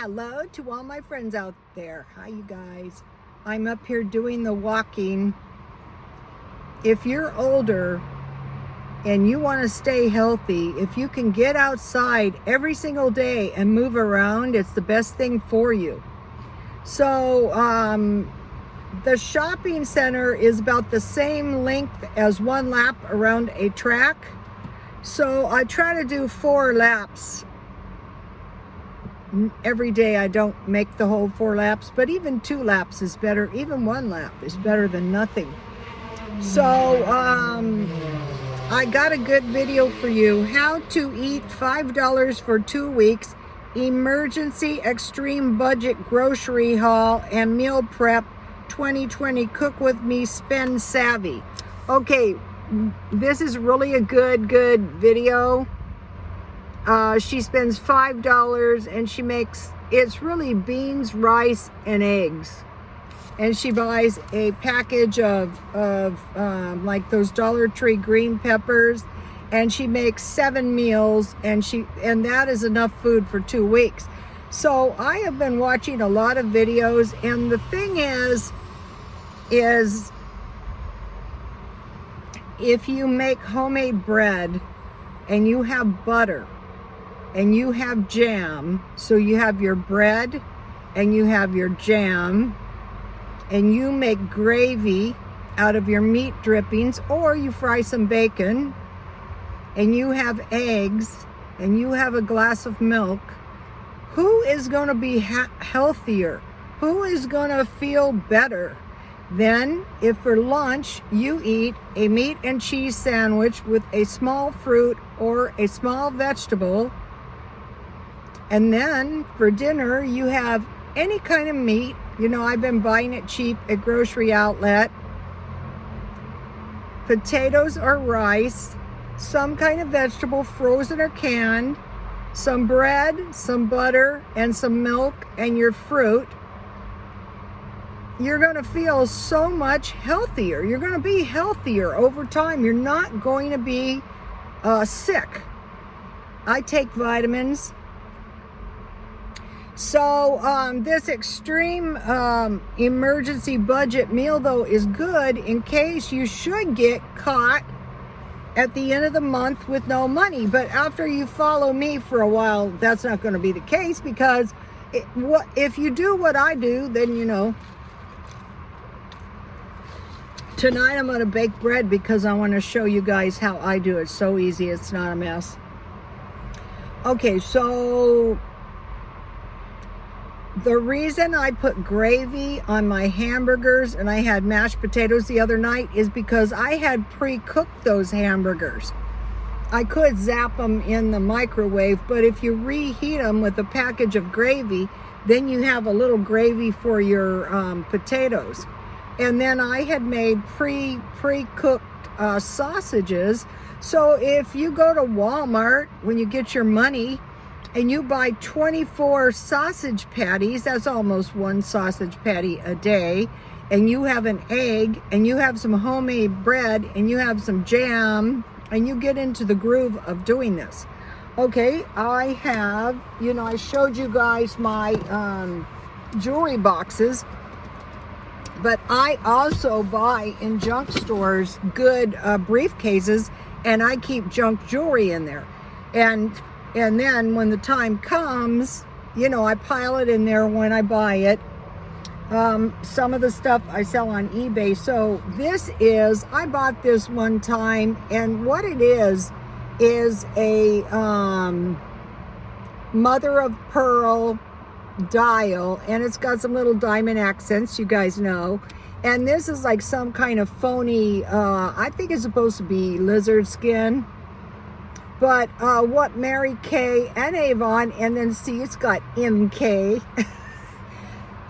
Hello to all my friends out there. Hi, you guys. I'm up here doing the walking. If you're older and you want to stay healthy, if you can get outside every single day and move around, it's the best thing for you. So the shopping center is about the same length as one lap around a track. So I try to do 4 laps every day. I don't make the whole 4 laps, but even 2 laps is better. Even 1 lap is better than nothing. So I got a good video for you. How to eat $5 for 2 weeks, emergency extreme budget grocery haul and meal prep 2020. Cook with me, spend savvy. Okay, this is really a good video. She spends $5 and she makes, it's really beans, rice, and eggs. And she buys a package of like those Dollar Tree green peppers, and she makes 7 meals, and that is enough food for 2 weeks. So I have been watching a lot of videos, and the thing is if you make homemade bread and you have butter and you have jam, so you have your bread and you have your jam, and you make gravy out of your meat drippings, or you fry some bacon, and you have eggs, and you have a glass of milk, who is going to be healthier? Who is going to feel better? Then, if for lunch you eat a meat and cheese sandwich with a small fruit or a small vegetable, and then for dinner you have any kind of meat. You know, I've been buying it cheap at grocery outlet. Potatoes or rice, some kind of vegetable, frozen or canned, some bread, some butter, and some milk, and your fruit. You're going to feel so much healthier. You're going to be healthier over time. You're not going to be sick. I take vitamins. So this extreme emergency budget meal, though, is good in case you should get caught at the end of the month with no money. But after you follow me for a while, that's not going to be the case, because if you do what I do, then, you know, tonight I'm going to bake bread because I want to show you guys how I do it. So easy. It's not a mess. Okay, so the reason I put gravy on my hamburgers and I had mashed potatoes the other night is because I had pre-cooked those hamburgers. I could zap them in the microwave, but if you reheat them with a package of gravy, then you have a little gravy for your potatoes. And then I had made pre-cooked sausages. So if you go to Walmart when you get your money and you buy 24 sausage patties, that's almost 1 sausage patty a day, and you have an egg, and you have some homemade bread, and you have some jam, and you get into the groove of doing this. Okay, I have, you know, I showed you guys my jewelry boxes, but I also buy in junk stores good briefcases, and I keep junk jewelry in there. And then when the time comes, you know, I pile it in there when I buy it. Some of the stuff I sell on eBay. So this is, I bought this one time, and what it is a mother of pearl dial, and it's got some little diamond accents, you guys know. And this is like some kind of phony, I think it's supposed to be lizard skin. But what Mary Kay and Avon, and then see, it's got MK,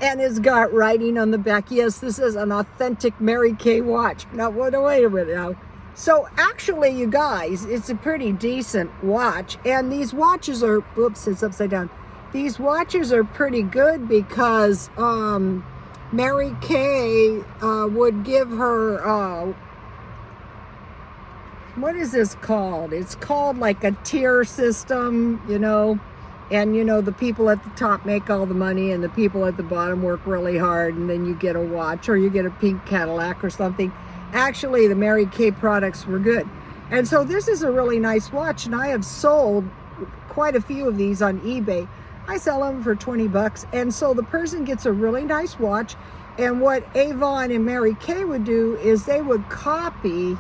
and it's got writing on the back. Yes, this is an authentic Mary Kay watch. Now, wait a minute now. So actually, you guys, it's a pretty decent watch. And these watches are, oops, it's upside down. These watches are pretty good because Mary Kay would give her what is this called? It's called like a tier system, you know. And you know, the people at the top make all the money and the people at the bottom work really hard, and then you get a watch or you get a pink Cadillac or something. Actually, the Mary Kay products were good. And so this is a really nice watch, and I have sold quite a few of these on eBay. I sell them for 20 bucks. And so the person gets a really nice watch. And what Avon and Mary Kay would do is they would copy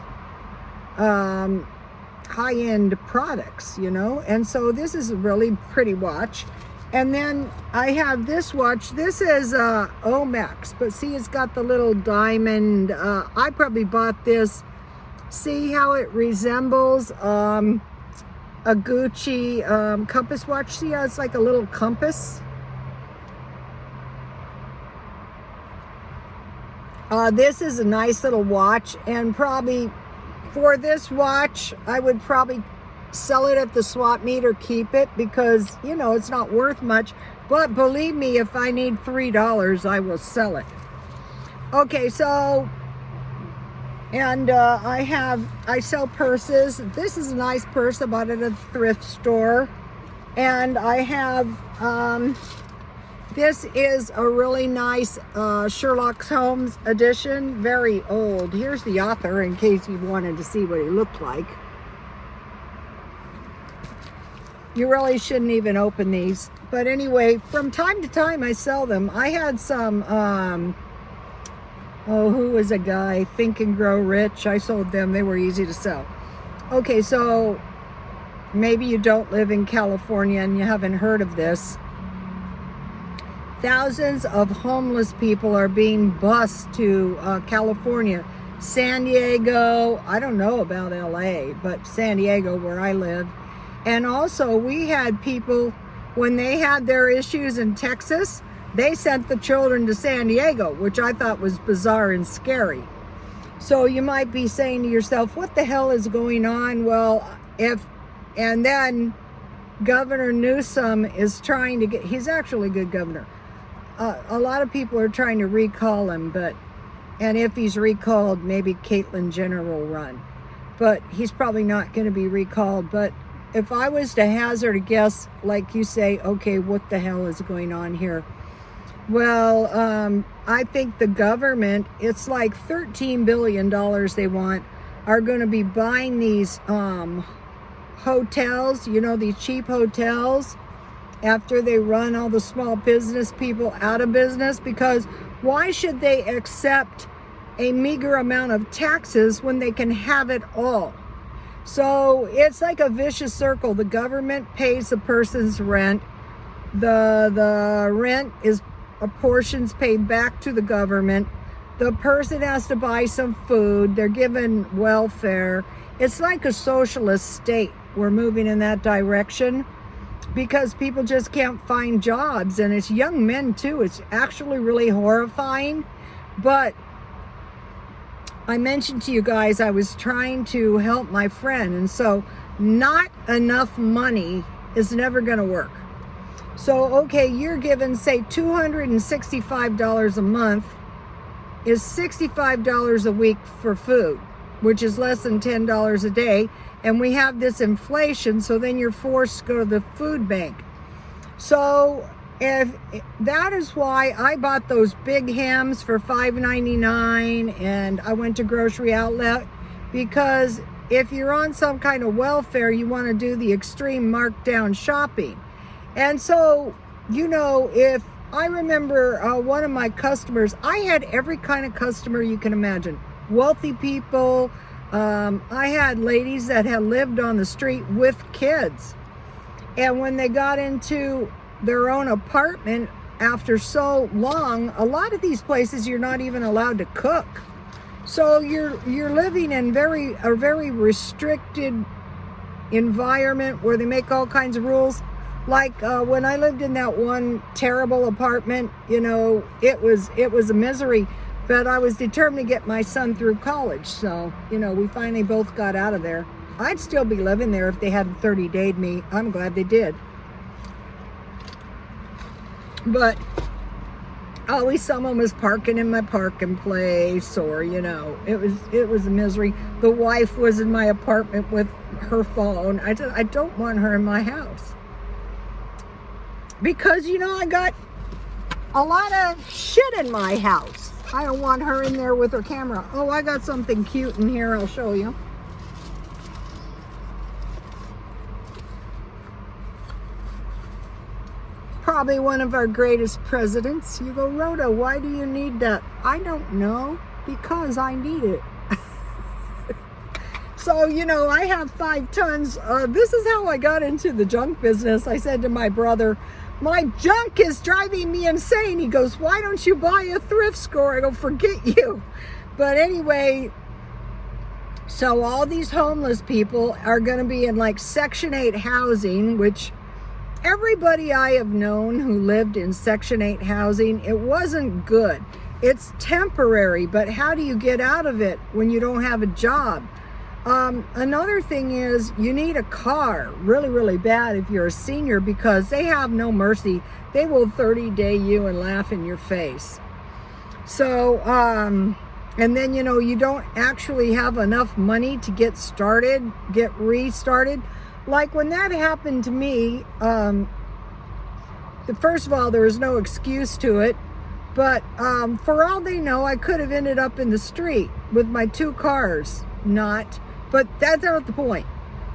high-end products, you know. And so this is a really pretty watch. And then I have this watch. This is Omex, but see, it's got the little diamond. I probably bought this. See how it resembles a Gucci compass watch? See how it's like a little compass? This is a nice little watch, and probably for this watch, I would probably sell it at the swap meet or keep it because, you know, it's not worth much. But believe me, if I need $3, I will sell it. Okay, so, and I sell purses. This is a nice purse. I bought it at a thrift store. And I have, this is a really nice Sherlock Holmes edition, very old. Here's the author in case you wanted to see what he looked like. You really shouldn't even open these. But anyway, from time to time I sell them. I had some, who was a guy, Think and Grow Rich. I sold them. They were easy to sell. Okay, so maybe you don't live in California and you haven't heard of this. Thousands of homeless people are being bused to California, San Diego. I don't know about LA, but San Diego, where I live. And also we had people, when they had their issues in Texas, they sent the children to San Diego, which I thought was bizarre and scary. So you might be saying to yourself, what the hell is going on? Well, and then Governor Newsom is trying to get, he's actually a good governor. A lot of people are trying to recall him, and if he's recalled, maybe Caitlyn Jenner will run. But he's probably not going to be recalled. But if I was to hazard a guess, like you say, okay, what the hell is going on here? Well, I think the government, it's like $13 billion they want, are going to be buying these hotels, you know, these cheap hotels, after they run all the small business people out of business. Because why should they accept a meager amount of taxes when they can have it all? So it's like a vicious circle. The government pays the person's rent. The rent is a portion's paid back to the government. The person has to buy some food. They're given welfare. It's like a socialist state. We're moving in that direction because people just can't find jobs. And it's young men too. It's actually really horrifying. But I mentioned to you guys, I was trying to help my friend. And so not enough money is never going to work. So, okay, you're given, say, $265 a month is $65 a week for food, which is less than $10 a day. And we have this inflation, so then you're forced to go to the food bank. So if that is why I bought those big hams for $5.99, and I went to Grocery Outlet, because if you're on some kind of welfare, you want to do the extreme markdown shopping. And so, you know, if I remember one of my customers, I had every kind of customer you can imagine. Wealthy people. I had ladies that had lived on the street with kids. And when they got into their own apartment after so long, a lot of these places you're not even allowed to cook. So you're living in a very restricted environment where they make all kinds of rules. Like when I lived in that one terrible apartment, you know, it was a misery. But I was determined to get my son through college. So, you know, we finally both got out of there. I'd still be living there if they hadn't 30-dayed me. I'm glad they did. But always someone was parking in my parking place, or, you know, it was a misery. The wife was in my apartment with her phone. I don't want her in my house. because, you know, I got a lot of shit in my house. I don't want her in there with her camera. Oh, I got something cute in here. I'll show you. Probably one of our greatest presidents. You go, Rhoda, why do you need that? I don't know, because I need it. So, you know, I have 5 tons. This is how I got into the junk business. I said to my brother, my junk is driving me insane. He goes, why don't you buy a thrift store? I go, forget you. But anyway, so all these homeless people are going to be in like Section 8 housing, which everybody I have known who lived in Section 8 housing, it wasn't good. It's temporary, but how do you get out of it when you don't have a job? Another thing is you need a car really, really bad if you're a senior, because they have no mercy. They will 30-day you and laugh in your face. So, and then, you know, you don't actually have enough money to get started, get restarted. Like when that happened to me, first of all, there was no excuse to it. But for all they know, I could have ended up in the street with my 2 cars. But that's not the point.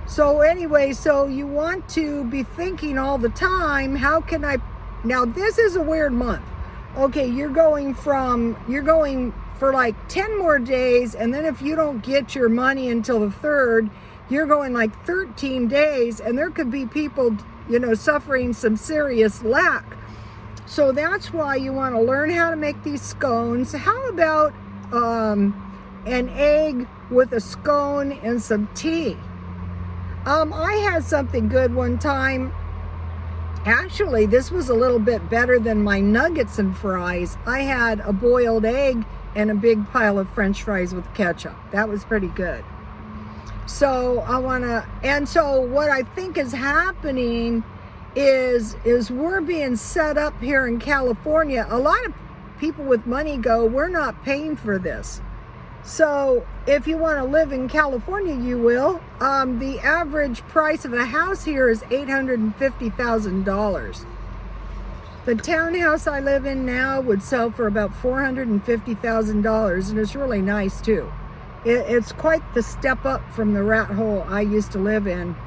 So anyway, so you want to be thinking all the time, how can I, now this is a weird month. Okay, you're going for like 10 more days, and then if you don't get your money until the 3rd, you're going like 13 days, and there could be people, you know, suffering some serious lack. So that's why you want to learn how to make these scones. How about an egg with a scone and some tea? I had something good one time. Actually, this was a little bit better than my nuggets and fries. I had a boiled egg and a big pile of French fries with ketchup. That was pretty good. So so what I think is happening is we're being set up here in California. A lot of people with money go, we're not paying for this. So if you want to live in California, you will. The average price of a house here is $850,000. The townhouse I live in now would sell for about $450,000, and it's really nice too. It's quite the step up from the rat hole I used to live in.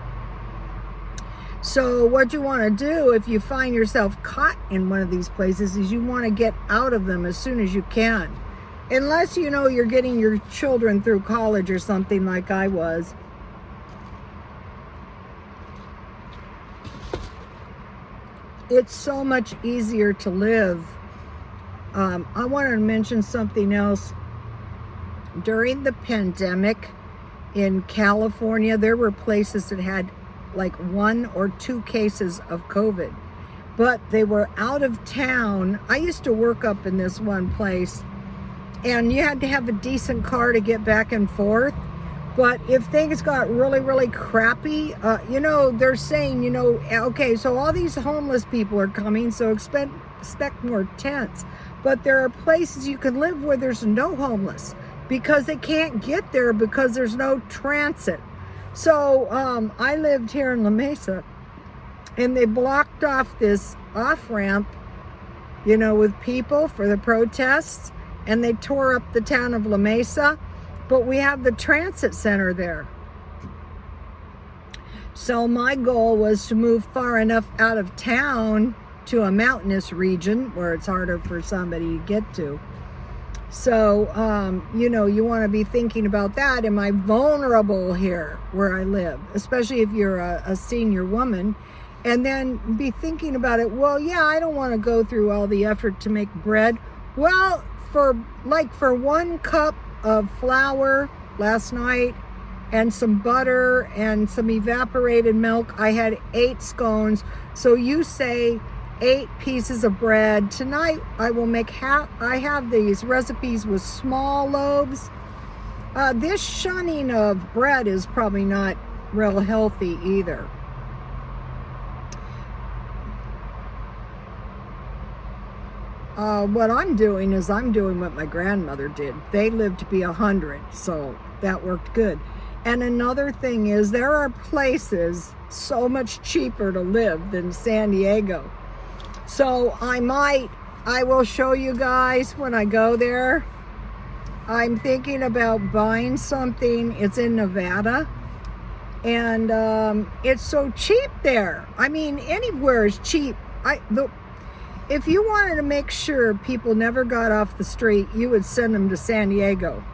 So what you want to do if you find yourself caught in one of these places is you want to get out of them as soon as you can. Unless, you know, you're getting your children through college or something like I was. It's so much easier to live. I wanted to mention something else. During the pandemic in California, there were places that had like 1 or 2 cases of COVID, but they were out of town. I used to work up in this one place, and you had to have a decent car to get back and forth. But if things got really, really crappy, you know, they're saying, you know, okay, so all these homeless people are coming, so expect more tents. But there are places you can live where there's no homeless, because they can't get there because there's no transit. So I lived here in La Mesa, and they blocked off this off-ramp, you know, with people for the protests, and they tore up the town of La Mesa, but we have the transit center there. So my goal was to move far enough out of town to a mountainous region where it's harder for somebody to get to. So, you know, you want to be thinking about that. Am I vulnerable here where I live? Especially if you're a senior woman. And then be thinking about it. Well, yeah, I don't want to go through all the effort to make bread. Well, for 1 cup of flour last night and some butter and some evaporated milk, I had 8 scones. So you say 8 pieces of bread. Tonight I will make I have these recipes with small loaves. This shunning of bread is probably not real healthy either. What I'm doing is I'm doing what my grandmother did. They lived to be 100, so that worked good. And another thing is there are places so much cheaper to live than San Diego. So I will show you guys when I go there. I'm thinking about buying something. It's in Nevada. And it's so cheap there. I mean, anywhere is cheap. If you wanted to make sure people never got off the street, you would send them to San Diego.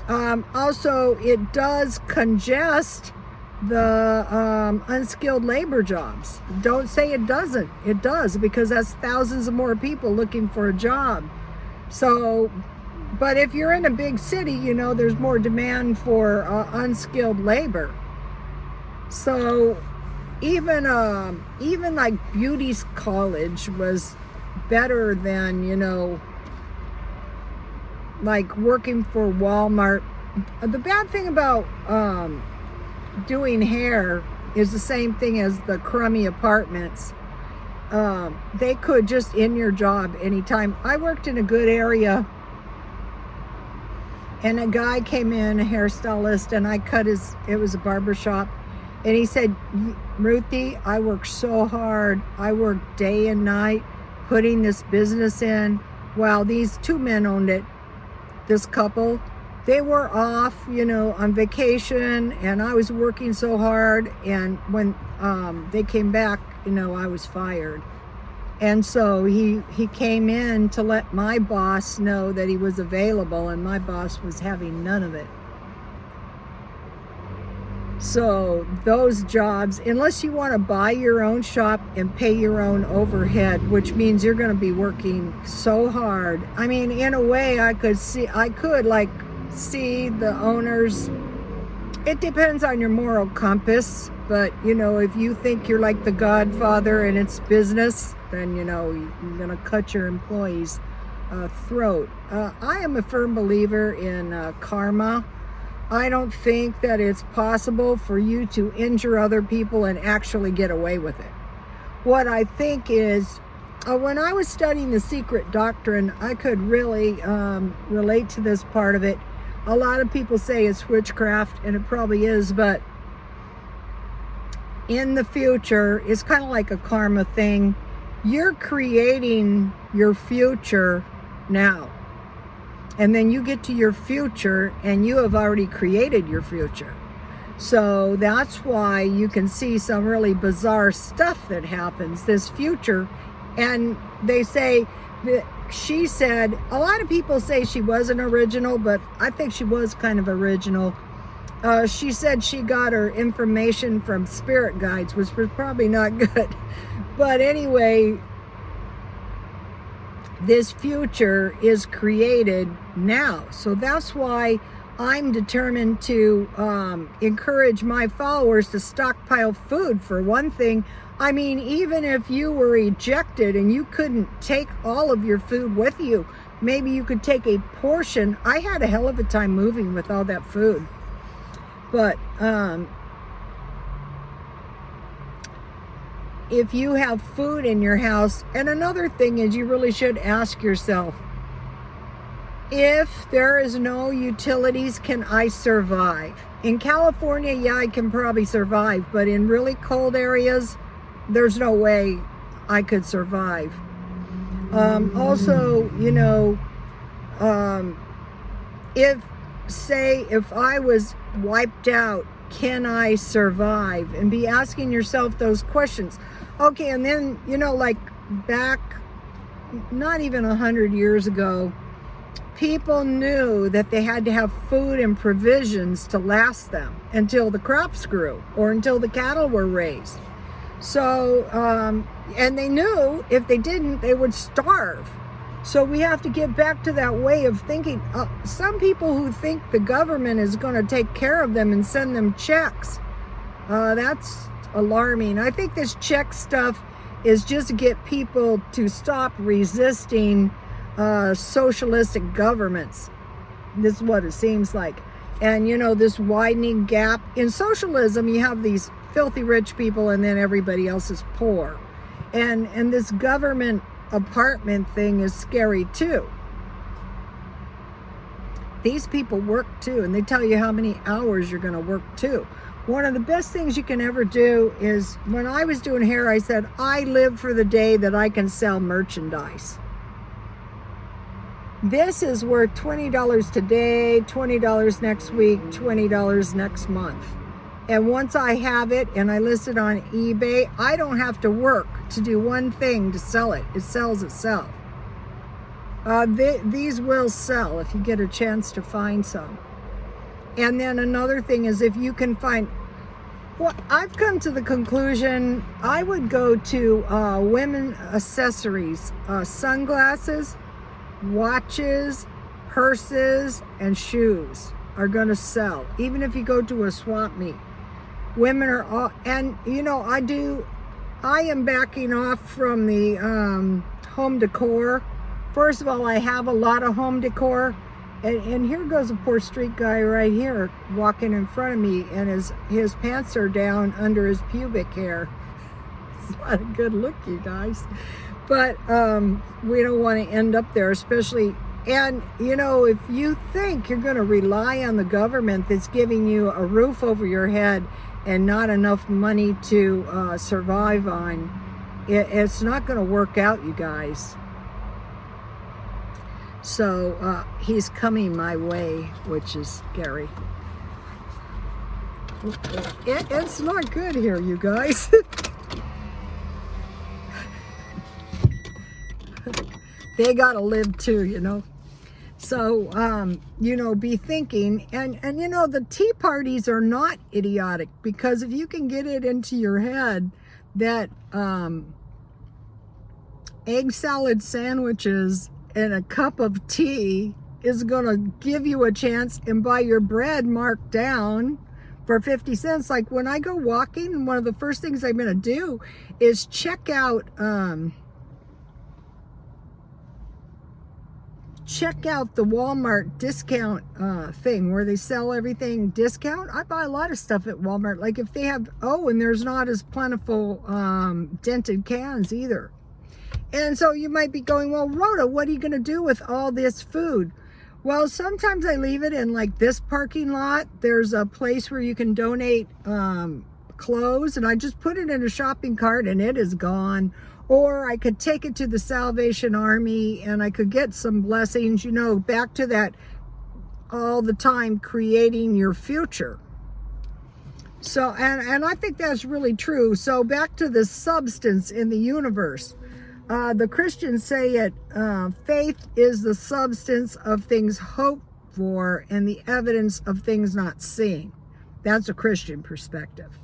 Also, it does congest the unskilled labor jobs. Don't say it doesn't. It does, because that's thousands of more people looking for a job. So, but if you're in a big city, you know, there's more demand for unskilled labor. So even like Beauty's college was better than, you know, like working for Walmart. The bad thing about doing hair is the same thing as the crummy apartments. They could just end your job anytime. I worked in a good area, and a guy came in, a hairstylist, and I cut it was a barber shop, and he said, Ruthie, I work so hard. I work day and night putting this business in. While these two men owned it, this couple, they were off, you know, on vacation, and I was working so hard, and when they came back, you know, I was fired. And so he came in to let my boss know that he was available, and my boss was having none of it. So those jobs, unless you want to buy your own shop and pay your own overhead, which means you're going to be working so hard. I mean, in a way, I could see the owners. It depends on your moral compass, but you know, if you think you're like the Godfather and it's business, then you know you're going to cut your employees' throat. I am a firm believer in karma. I don't think that it's possible for you to injure other people and actually get away with it. What I think is, when I was studying the secret doctrine, I could really relate to this part of it. A lot of people say it's witchcraft, and it probably is, but in the future, it's kind of like a karma thing. You're creating your future now. And then you get to your future, and you have already created your future. So that's why you can see some really bizarre stuff that happens this future. And they say, she said, a lot of people say she wasn't original, but I think she was kind of original. She said she got her information from spirit guides, which was probably not good. But anyway, this future is created now. So that's why I'm determined to encourage my followers to stockpile food, for one thing. I mean, even if you were ejected and you couldn't take all of your food with you, maybe you could take a portion. I had a hell of a time moving with all that food. But if you have food in your house, and another thing is, you really should ask yourself, if there is no utilities, can I survive? In California, yeah, I can probably survive, but in really cold areas, there's no way I could survive. Also, you know, if I was wiped out, can I survive? And be asking yourself those questions. Okay, and then, you know, like back, not even 100 years ago, people knew that they had to have food and provisions to last them until the crops grew or until the cattle were raised. So, and they knew if they didn't, they would starve. So we have to get back to that way of thinking. Some people who think the government is going to take care of them and send them checks, that's alarming. I think this check stuff is just to get people to stop resisting socialistic governments. This is what it seems like. And, you know, this widening gap. In socialism, you have these filthy rich people, and then everybody else is poor. And this government apartment thing is scary too. these people work too, and they tell you how many hours you're going to work too. One of the best things you can ever do is, when I was doing hair, I said, I live for the day that I can sell merchandise. This is worth $20 today, $20 next week, $20 next month. And once I have it and I list it on eBay, I don't have to work to do one thing to sell it. It sells itself. These will sell if you get a chance to find some. And then another thing is, if you can find, well, I've come to the conclusion I would go to women accessories, sunglasses, watches, purses, and shoes are going to sell. Even if you go to a swap meet, women are all, and you know, I am backing off from the home decor. First of all, I have a lot of home decor, and here goes a poor street guy right here walking in front of me, and his pants are down under his pubic hair. It's not a good look, you guys. But we don't want to end up there, especially, and you know, if you think you're going to rely on the government that's giving you a roof over your head and not enough money to survive on, it's not going to work out, you guys. So he's coming my way, which is scary. It's not good here, you guys. They gotta live too, you know. So, you know, be thinking, and you know, the tea parties are not idiotic, because if you can get it into your head that egg salad sandwiches and a cup of tea is gonna give you a chance and buy your bread marked down for 50 cents. Like when I go walking, one of the first things I'm gonna do is check out the Walmart discount thing where they sell everything discount. I buy a lot of stuff at Walmart. Like if they have, and there's not as plentiful dented cans either. And so you might be going, well, Rhoda, what are you going to do with all this food? Well, sometimes I leave it in like this parking lot. There's a place where you can donate clothes, and I just put it in a shopping cart and it is gone. Or I could take it to the Salvation Army and I could get some blessings, you know, back to that all the time creating your future. So, and I think that's really true. So back to the substance in the universe. The Christians say it, faith is the substance of things hoped for and the evidence of things not seen. That's a Christian perspective.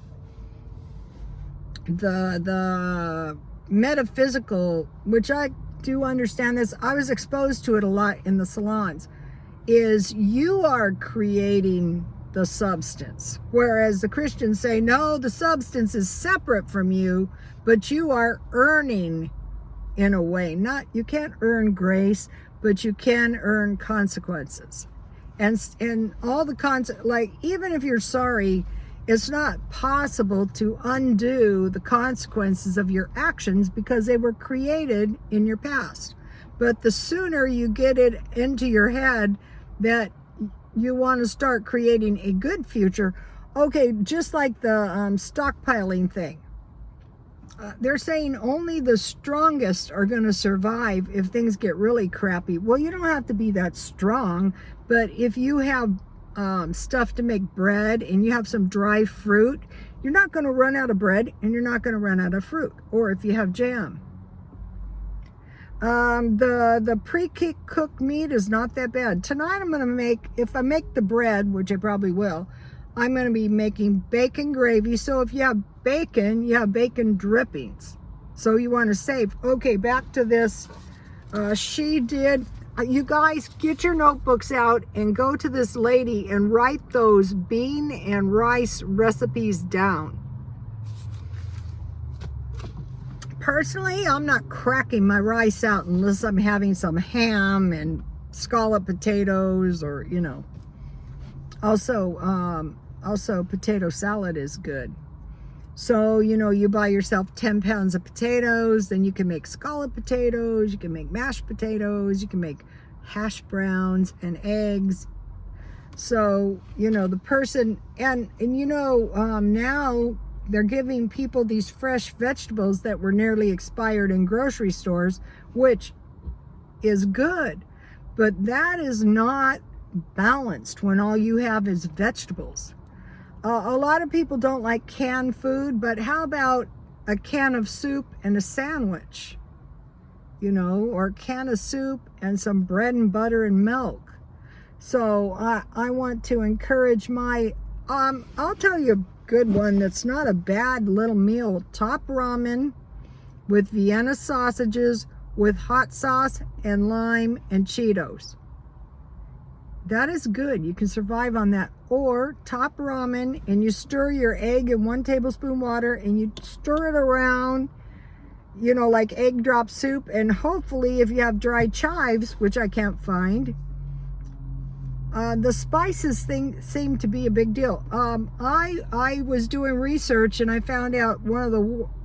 The metaphysical, which I do understand this, I was exposed to it a lot in the salons, is you are creating the substance. Whereas the Christians say, no, the substance is separate from you, but you are earning in a way. Not, you can't earn grace, but you can earn consequences. And all the like, even if you're sorry, it's not possible to undo the consequences of your actions because they were created in your past. But the sooner you get it into your head that you want to start creating a good future, okay, just like the stockpiling thing. They're saying only the strongest are going to survive if things get really crappy. Well, you don't have to be that strong, but if you have stuff to make bread and you have some dry fruit, you're not going to run out of bread and you're not going to run out of fruit. Or if you have jam. The pre-cooked meat is not that bad. Tonight I'm going to make, if I make the bread, which I probably will, I'm going to be making bacon gravy. So if you have bacon drippings. So you want to save. Okay, back to this. She did, you guys get your notebooks out and go to this lady and write those bean and rice recipes down. Personally, I'm not cracking my rice out unless I'm having some ham and scallop potatoes, or, you know. Also potato salad is good. So, you know, you buy yourself 10 pounds of potatoes, then you can make scallop potatoes, you can make mashed potatoes, you can make hash browns and eggs, So, you know, the person, and you know, now they're giving people these fresh vegetables that were nearly expired in grocery stores, which is good. But that is not balanced when all you have is vegetables. A lot of people don't like canned food, but how about a can of soup and a sandwich? You know, or a can of soup and some bread and butter and milk. So I want to encourage my, I'll tell you a good one that's not a bad little meal. Top ramen with Vienna sausages with hot sauce and lime and Cheetos. That is good. You can survive on that. Or top ramen and you stir your egg in 1 tablespoon water and you stir it around, you know, like egg drop soup. And hopefully if you have dried chives, which I can't find, the spices thing seemed to be a big deal. I was doing research and I found out one of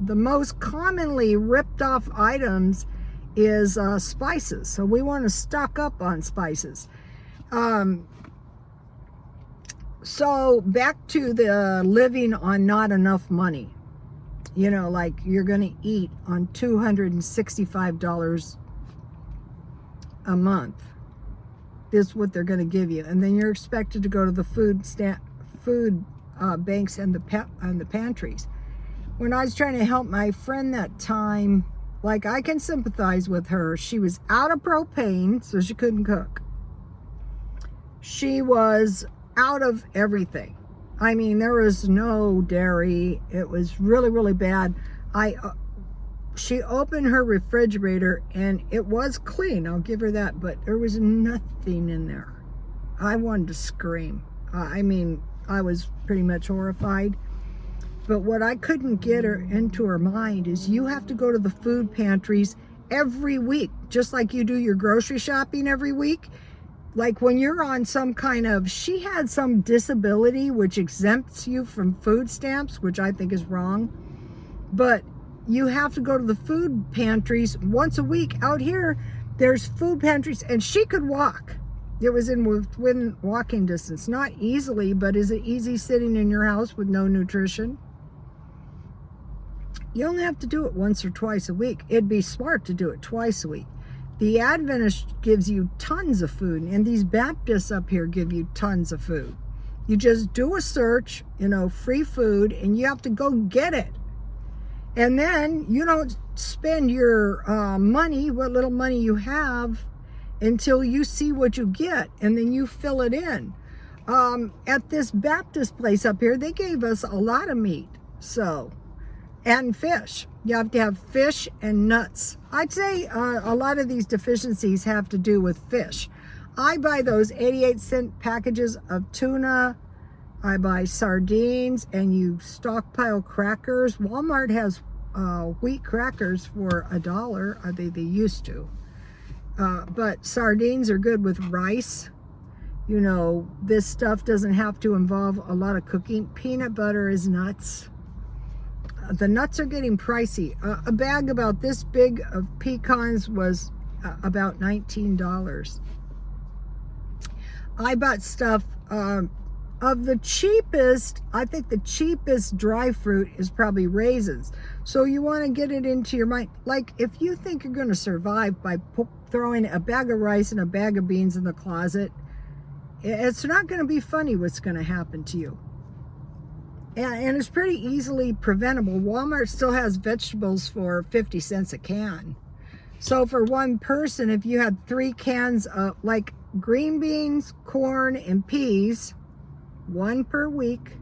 the most commonly ripped off items is spices. So we want to stock up on spices. So back to the living on not enough money. You know, like you're going to eat on $265 a month. Is what they're going to give you, and then you're expected to go to the food banks and the pantries. When I was trying to help my friend that time, like, I can sympathize with her. She was out of propane, so she couldn't cook. She was out of everything. I mean, there was no dairy. It was really, really bad. She opened her refrigerator and it was clean, I'll give her that, but there was nothing in there. I wanted to scream. I mean, I was pretty much horrified. But what I couldn't get her into her mind is you have to go to the food pantries every week, just like you do your grocery shopping every week. Like when you're on some kind of, she had some disability which exempts you from food stamps, which I think is wrong. But you have to go to the food pantries once a week. Out here, there's food pantries, and she could walk. It was within walking distance. Not easily, but is it easy sitting in your house with no nutrition? You only have to do it once or twice a week. It'd be smart to do it twice a week. The Adventist gives you tons of food, and these Baptists up here give you tons of food. You just do a search, you know, free food, and you have to go get it. And then you don't spend your money, what little money you have, until you see what you get, and then you fill it in. At this Baptist place up here, they gave us a lot of meat, so, and fish. You have to have fish and nuts. I'd say a lot of these deficiencies have to do with fish. I buy those 88-cent packages of tuna. I buy sardines, and you stockpile crackers. Walmart has wheat crackers for $1. They used to. But sardines are good with rice. You know, this stuff doesn't have to involve a lot of cooking. Peanut butter is nuts. The nuts are getting pricey. A bag about this big of pecans was about $19. I bought stuff of the cheapest. I think the cheapest dry fruit is probably raisins. So you want to get it into your mind. Like if you think you're going to survive by throwing a bag of rice and a bag of beans in the closet, it's not going to be funny what's going to happen to you. And it's pretty easily preventable. Walmart still has vegetables for 50 cents a can. So for one person, if you had 3 cans of like green beans, corn, and peas, 1 per week,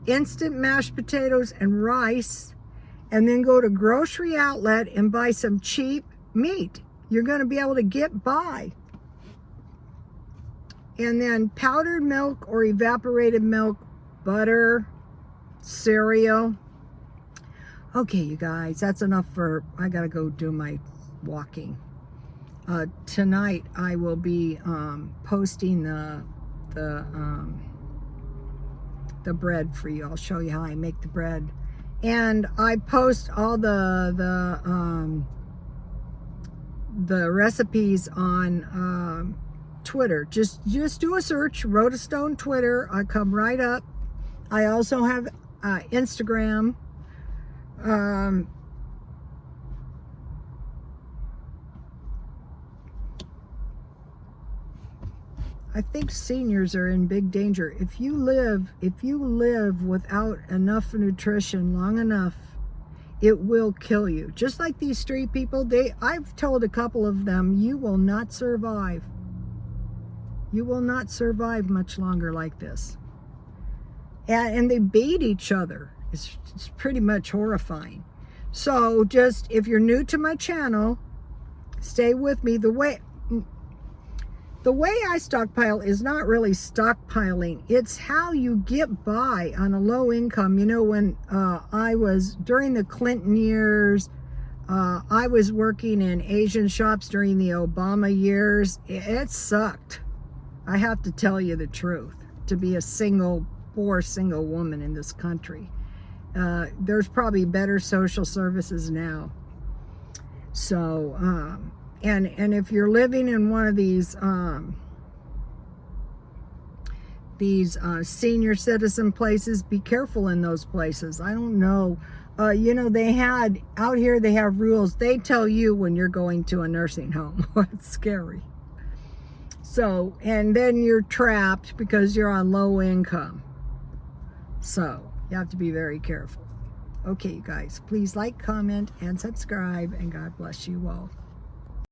instant mashed potatoes and rice, and then go to grocery outlet and buy some cheap meat, you're going to be able to get by. And then powdered milk or evaporated milk, butter, cereal. Okay, you guys, that's enough for, I gotta go do my walking. Tonight I will be posting the bread for you. I'll show you how I make the bread, and I post all the recipes on Twitter. Just do a search, Rhoda Stone Twitter. I come right up. I also have Instagram. I think seniors are in big danger. If you live without enough nutrition long enough, it will kill you. Just like these street people, I've told a couple of them, you will not survive. You will not survive much longer like this. And they beat each other. It's pretty much horrifying. So just, if you're new to my channel, stay with me. The way I stockpile is not really stockpiling. It's how you get by on a low income. You know, when I was, during the Clinton years, I was working in Asian shops during the Obama years. It sucked. I have to tell you the truth. To be a poor single woman in this country. There's probably better social services now. So, and if you're living in one of these senior citizen places, be careful in those places. I don't know. You know, out here they have rules. They tell you when you're going to a nursing home. It's scary. So, and then you're trapped because you're on low income. So, you have to be very careful. Okay, you guys, please like, comment, and subscribe, and God bless you all.